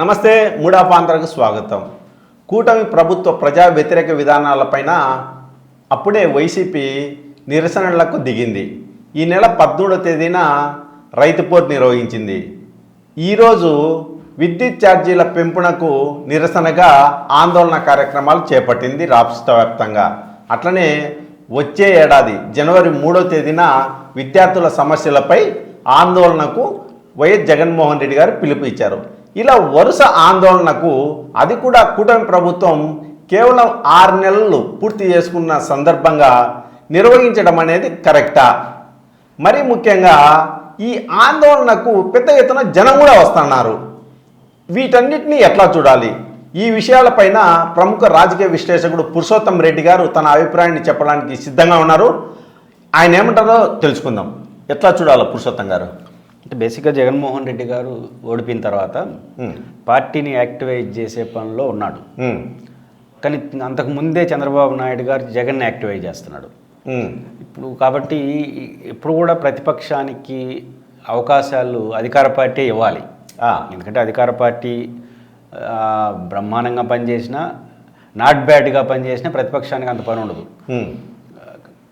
నమస్తే మూడాపాంధ్రకు స్వాగతం. కూటమి ప్రభుత్వ ప్రజా వ్యతిరేక విధానాలపైన అప్పుడే వైసీపీ నిరసనలకు దిగింది. ఈ నెల 17వ తేదీన రైతు పోరు నిర్వహించింది. ఈరోజు విద్యుత్ ఛార్జీల పెంపునకు నిరసనగా ఆందోళన కార్యక్రమాలు చేపట్టింది రాష్ట్ర వ్యాప్తంగా. అట్లనే వచ్చే ఏడాది జనవరి 3వ తేదీన విద్యార్థుల సమస్యలపై ఆందోళనకు వైఎస్ జగన్మోహన్ రెడ్డి గారు పిలుపు ఇచ్చారు. ఇలా వరుస ఆందోళనకు అది కూడా కూటమి ప్రభుత్వం కేవలం 6 నెలలు పూర్తి చేసుకున్న సందర్భంగా నిర్వహించడం అనేది కరెక్టా? మరీ ముఖ్యంగా ఈ ఆందోళనకు పెద్ద ఎత్తున జనం కూడా వస్తున్నారు. వీటన్నిటిని ఎట్లా చూడాలి? ఈ విషయాలపైన ప్రముఖ రాజకీయ విశ్లేషకుడు పురుషోత్తం రెడ్డి గారు తన అభిప్రాయాన్ని చెప్పడానికి సిద్ధంగా ఉన్నారు. ఆయన ఏమంటారో తెలుసుకుందాం. ఎట్లా చూడాలో పురుషోత్తం గారు? అంటే బేసిక్గా జగన్మోహన్ రెడ్డి గారు ఓడిపోయిన తర్వాత పార్టీని యాక్టివేట్ చేసే పనిలో ఉన్నాడు. కానీ అంతకుముందే చంద్రబాబు నాయుడు గారు జగన్ యాక్టివేట్ చేస్తున్నాడు. ఇప్పుడు కాబట్టి ఇప్పుడు కూడా ప్రతిపక్షానికి అవకాశాలు అధికార పార్టీ ఇవ్వాలి. ఎందుకంటే అధికార పార్టీ బ్రహ్మాండంగా పనిచేసినా నాట్ బ్యాడ్గా పనిచేసినా ప్రతిపక్షానికి అంత పని ఉండదు.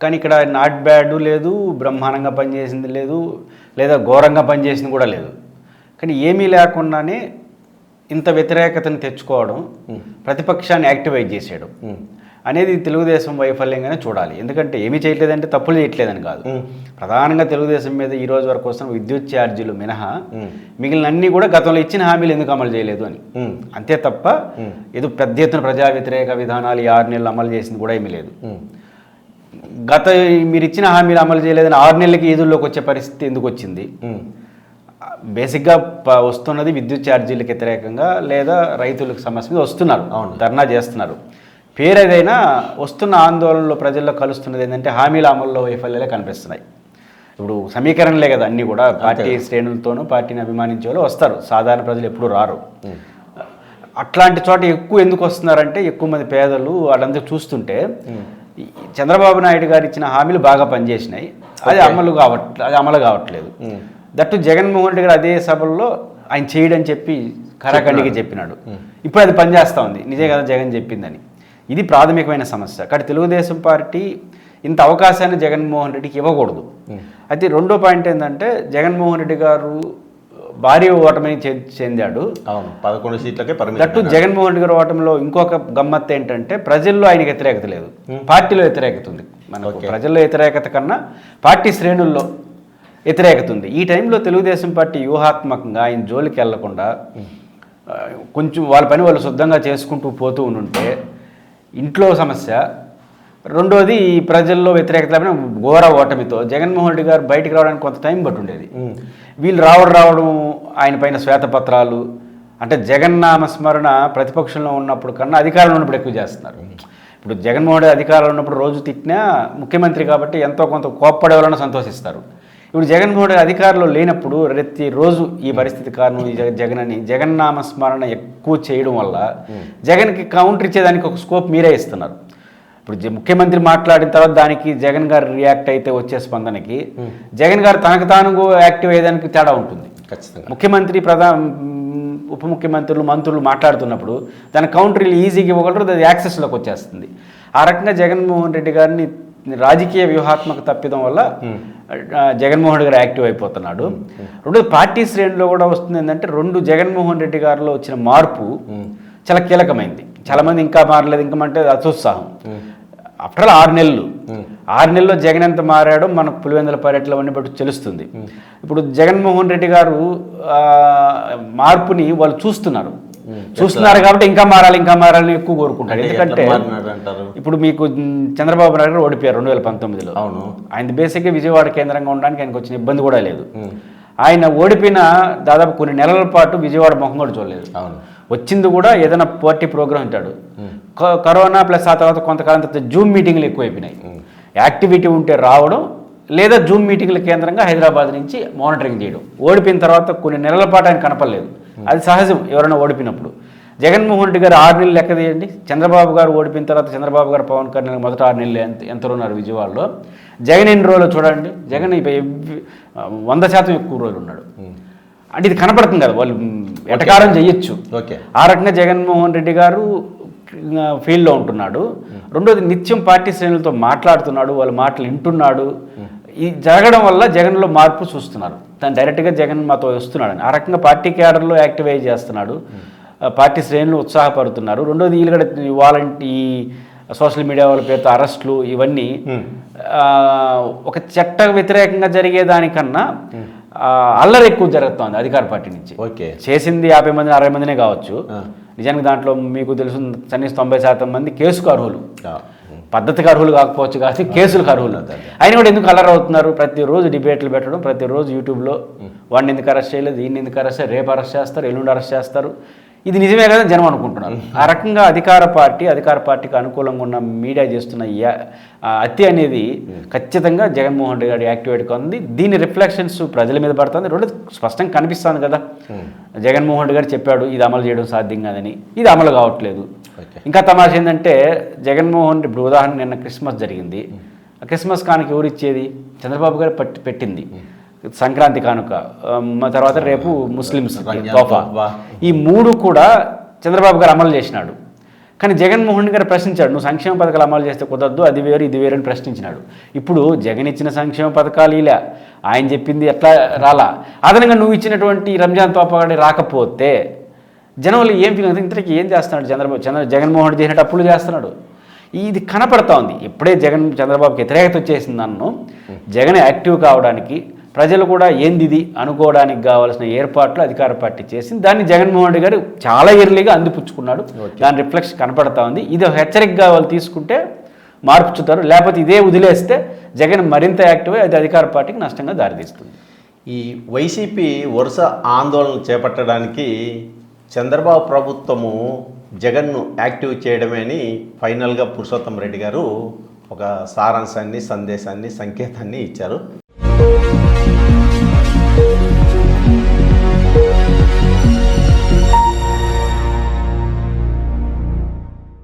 కానీ ఇక్కడ నాట్ బ్యాడ్ లేదు, బ్రహ్మాండంగా పనిచేసింది లేదు, లేదా ఘోరంగా పనిచేసింది కూడా లేదు. కానీ ఏమీ లేకుండానే ఇంత వ్యతిరేకతను తెచ్చుకోవడం, ప్రతిపక్షాన్ని యాక్టివేట్ చేసేయడం అనేది తెలుగుదేశం వైఫల్యంగానే చూడాలి. ఎందుకంటే ఏమీ చేయట్లేదంటే తప్పులు చేయట్లేదని కాదు. ప్రధానంగా తెలుగుదేశం మీద ఈ రోజు వరకు వస్తున్న విద్యుత్ ఛార్జీలు మినహా మిగిలిన అన్నీ కూడా గతంలో ఇచ్చిన హామీలు ఎందుకు అమలు చేయలేదు అని, అంతే తప్ప ఏదో పెద్ద ఎత్తున ప్రజా వ్యతిరేక విధానాలు 6 నెలలు అమలు చేసింది కూడా ఏమీ లేదు. గత మీరు ఇచ్చిన హామీలు అమలు చేయలేదని 6 నెలలకి ఈదుల్లోకి వచ్చే పరిస్థితి ఎందుకు వచ్చింది? బేసిక్గా వస్తున్నది విద్యుత్ ఛార్జీలకు వ్యతిరేకంగా లేదా రైతులకు సమస్య మీద వస్తున్నారు, ధర్నా చేస్తున్నారు. పేరు ఏదైనా వస్తున్న ఆందోళనలో ప్రజల్లో కలుస్తున్నది ఏంటంటే హామీల అమల్లో వైఫల్యాలే కనిపిస్తున్నాయి. ఇప్పుడు సమీకరణలే కదా అన్నీ కూడా. పార్టీ శ్రేణులతోనూ పార్టీని అభిమానించే వాళ్ళు వస్తారు, సాధారణ ప్రజలు ఎప్పుడూ రారు. అట్లాంటి చోట ఎక్కువ ఎందుకు వస్తున్నారంటే ఎక్కువ మంది పేదలు వాళ్ళందరూ చూస్తుంటే చంద్రబాబు నాయుడు గారు ఇచ్చిన హామీలు బాగా పనిచేసినాయి, అది అమలు కావట్లేదు. దట్టు జగన్మోహన్ రెడ్డి గారు అదే సభల్లో ఆయన చేయడని చెప్పి ఖరాఖండిగా చెప్పినాడు. ఇప్పుడు అది పనిచేస్తూ ఉంది, నిజే కదా జగన్ చెప్పిందని. ఇది ప్రాథమికమైన సమస్య. కాబట్టి తెలుగుదేశం పార్టీ ఇంత అవకాశాన్ని జగన్మోహన్ రెడ్డికి ఇవ్వకూడదు. అయితే రెండో పాయింట్ ఏంటంటే జగన్మోహన్ రెడ్డి గారు భారీ ఓటమిని చెందాడు. 11 సీట్లకే దట్టు జగన్మోహన్ రెడ్డి గారి ఓటమిలో ఇంకొక గమ్మత్తు ఏంటంటే ప్రజల్లో ఆయనకి వ్యతిరేకత లేదు, పార్టీలో వ్యతిరేకత ఉంది. మనకు ప్రజల్లో వ్యతిరేకత కన్నా పార్టీ శ్రేణుల్లో వ్యతిరేకత ఉంది. ఈ టైంలో తెలుగుదేశం పార్టీ వ్యూహాత్మకంగా ఆయన జోలికి వెళ్లకుండా కొంచెం వాళ్ళ పని వాళ్ళు శుద్ధంగా చేసుకుంటూ పోతూ ఉంటే ఇంట్లో సమస్య, రెండోది ప్రజల్లో వ్యతిరేకత ఘోర ఓటమితో జగన్మోహన్ రెడ్డి గారు బయటికి రావడానికి కొంత టైం పట్టి ఉండేది. వీళ్ళు రావడం ఆయన పైన శ్వేతపత్రాలు అంటే జగన్నామస్మరణ ప్రతిపక్షంలో ఉన్నప్పుడు కన్నా అధికారంలో ఉన్నప్పుడు ఎక్కువ చేస్తున్నారు. ఇప్పుడు జగన్మోహన్ రెడ్డి అధికారంలో ఉన్నప్పుడు రోజు తిట్టినా ముఖ్యమంత్రి కాబట్టి ఎంతో కొంత కోప్పడే వాళ్ళని సంతోషిస్తారు. ఇప్పుడు జగన్మోహన్ రెడ్డి అధికారంలో లేనప్పుడు ప్రతిరోజు ఈ పరిస్థితి కారణం జగన్ అని జగన్నామస్మరణ ఎక్కువ చేయడం వల్ల జగన్కి కౌంటర్ ఇచ్చేదానికి ఒక స్కోప్ మీరే ఇస్తున్నారు. ఇప్పుడు ముఖ్యమంత్రి మాట్లాడిన తర్వాత దానికి జగన్ గారు రియాక్ట్ అయితే వచ్చే స్పందనకి జగన్ గారు తనకు తాను యాక్టివ్ అయ్యేదానికి తేడా ఉంటుంది. ఖచ్చితంగా ముఖ్యమంత్రి ఉప ముఖ్యమంత్రులు మంత్రులు మాట్లాడుతున్నప్పుడు దాని కౌంటర్లు ఈజీగా ఇవ్వగలరు, అది యాక్సెస్లోకి వచ్చేస్తుంది. ఆ రకంగా జగన్మోహన్ రెడ్డి గారిని రాజకీయ వ్యూహాత్మక తప్పిదం వల్ల జగన్మోహన్ రెడ్డి గారు యాక్టివ్ అయిపోతున్నాడు. రెండోది పార్టీ శ్రేణిలో కూడా వస్తుంది ఏంటంటే జగన్మోహన్ రెడ్డి గారిలో వచ్చిన మార్పు చాలా కీలకమైంది. చాలామంది ఇంకా మారలేదు, ఇంకా అంటే అత్యుత్సాహం. ఆఫ్టర్ 6 నెలల్లో జగన్ ఎంత మారాడో మనకు పులివెందుల పర్యటనలు అన్ని బట్టి తెలుస్తుంది. ఇప్పుడు జగన్మోహన్ రెడ్డి గారు మార్పుని వాళ్ళు చూస్తున్నారు కాబట్టి ఇంకా మారాలని ఎక్కువ కోరుకుంటారు. ఎందుకంటే ఇప్పుడు మీకు చంద్రబాబు నాయుడు గారు ఓడిపోయారు 2019లో. అవును, ఆయన బేసిక్గా విజయవాడ కేంద్రంగా ఉండడానికి ఆయనకు వచ్చిన ఇబ్బంది కూడా లేదు. ఆయన ఓడిపోయిన దాదాపు కొన్ని నెలల పాటు విజయవాడ మొహం కూడా చూడలేదు. వచ్చింది కూడా ఏదైనా పార్టీ ప్రోగ్రాం ఉంటాడు. కరోనా ప్లస్ ఆ తర్వాత కొంతకాలం తర్వాత జూమ్ మీటింగ్లు ఎక్కువైపోయినాయి. యాక్టివిటీ ఉంటే రావడం లేదా జూమ్ మీటింగ్ల కేంద్రంగా హైదరాబాద్ నుంచి మానిటరింగ్ చేయడం. ఓడిపోయిన తర్వాత కొన్ని నెలల పాటు ఆయన కనపడలేదు, అది సహజం ఎవరైనా ఓడిపోయినప్పుడు. జగన్మోహన్ రెడ్డి గారు 6 నెలలు లెక్క తీయండి. చంద్రబాబు గారు ఓడిపోయిన తర్వాత చంద్రబాబు గారు పవన్ కళ్యాణ్ మొదట 6 నెలలు ఎంత ఉన్నారు విజయవాడలో. జగన్ ఎన్ని రోజులు చూడండి, జగన్ 100% ఎక్కువ రోజులు ఉన్నాడు. అంటే ఇది కనపడుతుంది కదా, వాళ్ళు ఎటకారం చేయొచ్చు. ఓకే. ఆ రకంగా జగన్మోహన్ రెడ్డి గారు ఫీల్డ్లో ఉంటున్నాడు. రెండోది నిత్యం పార్టీ శ్రేణులతో మాట్లాడుతున్నాడు, వాళ్ళ మాటలు వింటున్నాడు. ఈ జరగడం వల్ల జగన్లో మార్పు చూస్తున్నారు. తను డైరెక్ట్గా జగన్ మాతో వస్తున్నాడని ఆ రకంగా పార్టీ క్యాడర్లో యాక్టివేట్ చేస్తున్నాడు. పార్టీ శ్రేణులు ఉత్సాహపడుతున్నారు. రెండోది వీళ్ళు కూడా ఈ సోషల్ మీడియా వాళ్ళ పేరుతో అరెస్టులు ఇవన్నీ ఒక చట్ట వ్యతిరేకంగా జరిగేదానికన్నా అల్లరి ఎక్కువ జరుగుతోంది అధికార పార్టీ నుంచి. ఓకే. చేసింది 50 మంది 60 మందినే కావచ్చు. నిజానికి దాంట్లో మీకు తెలుసు కనీసం 90% మంది కేసుకు అర్హులు, పద్ధతికి అర్హులు కాకపోవచ్చు కాబట్టి కేసులకు అర్హులు. ఆయన కూడా ఎందుకు అల్లరి అవుతున్నారు? ప్రతిరోజు డిబేట్లు పెట్టడం, ప్రతిరోజు యూట్యూబ్లో వాడిని ఎందుకు అరెస్ట్ చేయలేదు, దీన్ని ఎందుకు అరెస్ట్ చేస్తారు, రేపు అరెస్ట్ చేస్తారు, ఎల్లుండి అరెస్ట్ చేస్తారు. ఇది నిజమే కదా జనం అనుకుంటున్నారు. ఆ రకంగా అధికార పార్టీకి అనుకూలంగా ఉన్న మీడియా చేస్తున్న హత్య అనేది ఖచ్చితంగా జగన్మోహన్ రెడ్డి గారి యాక్టివేట్గా ఉంది. దీని రిఫ్లెక్షన్స్ ప్రజల మీద పడుతుంది. రెండు స్పష్టంగా కనిపిస్తుంది కదా. జగన్మోహన్ రెడ్డి గారు చెప్పాడు ఇది అమలు చేయడం సాధ్యం కాదని, ఇది అమలు కావట్లేదు. ఇంకా తమాష ఏంటంటే జగన్మోహన్ రెడ్డి ఇప్పుడు ఉదాహరణ నిన్న క్రిస్మస్ జరిగింది. ఆ క్రిస్మస్ కానుక ఎవరు ఇచ్చేది? చంద్రబాబు గారు పెట్టింది సంక్రాంతి కానుక, తర్వాత రేపు ముస్లిమ్స్ తోఫా. ఈ 3 కూడా చంద్రబాబు గారు అమలు చేసినాడు. కానీ జగన్మోహన్ గారు ప్రశ్నించాడు, నువ్వు సంక్షేమ పథకాలు అమలు చేస్తే కుదరదు, అది వేరు ఇది వేరు అని ప్రశ్నించినాడు. ఇప్పుడు జగన్ ఇచ్చిన సంక్షేమ పథకాలు ఇలా ఆయన చెప్పింది ఎట్లా రాలా, అదనంగా నువ్వు ఇచ్చినటువంటి రంజాన్ తోఫా రాకపోతే జనంలో ఏం ఫీల్ అవుతుంది? ఇంతటికి ఏం చేస్తున్నాడు జగన్మోహన్ రెడ్డి చేసినట్టు అప్పులు చేస్తున్నాడు. ఇది కనపడతా ఉంది. ఎప్పుడే చంద్రబాబుకి వ్యతిరేకత వచ్చేసింది నన్ను జగన్ యాక్టివ్ కావడానికి, ప్రజలు కూడా ఏంది ఇది అనుకోవడానికి కావాల్సిన ఏర్పాట్లు అధికార పార్టీ చేసింది. దాన్ని జగన్మోహన్ రెడ్డి గారు చాలా ఎర్లీగా అందిపుచ్చుకున్నాడు. దాని రిఫ్లెక్షన్ కనపడతా ఉంది. ఇది హెచ్చరికగా వాళ్ళు తీసుకుంటే మార్పు చూస్తారు. లేకపోతే ఇదే వదిలేస్తే జగన్ మరింత యాక్టివ్ అయ్యి అది అధికార పార్టీకి నష్టంగా దారితీస్తుంది. ఈ వైసీపీ వరుస ఆందోళనలు చేపట్టడానికి చంద్రబాబు ప్రభుత్వము జగన్ను యాక్టివ్ చేయడమే అని ఫైనల్గా పురుషోత్తం రెడ్డి గారు ఒక సారాంశాన్ని, సందేశాన్ని, సంకేతాన్ని ఇచ్చారు.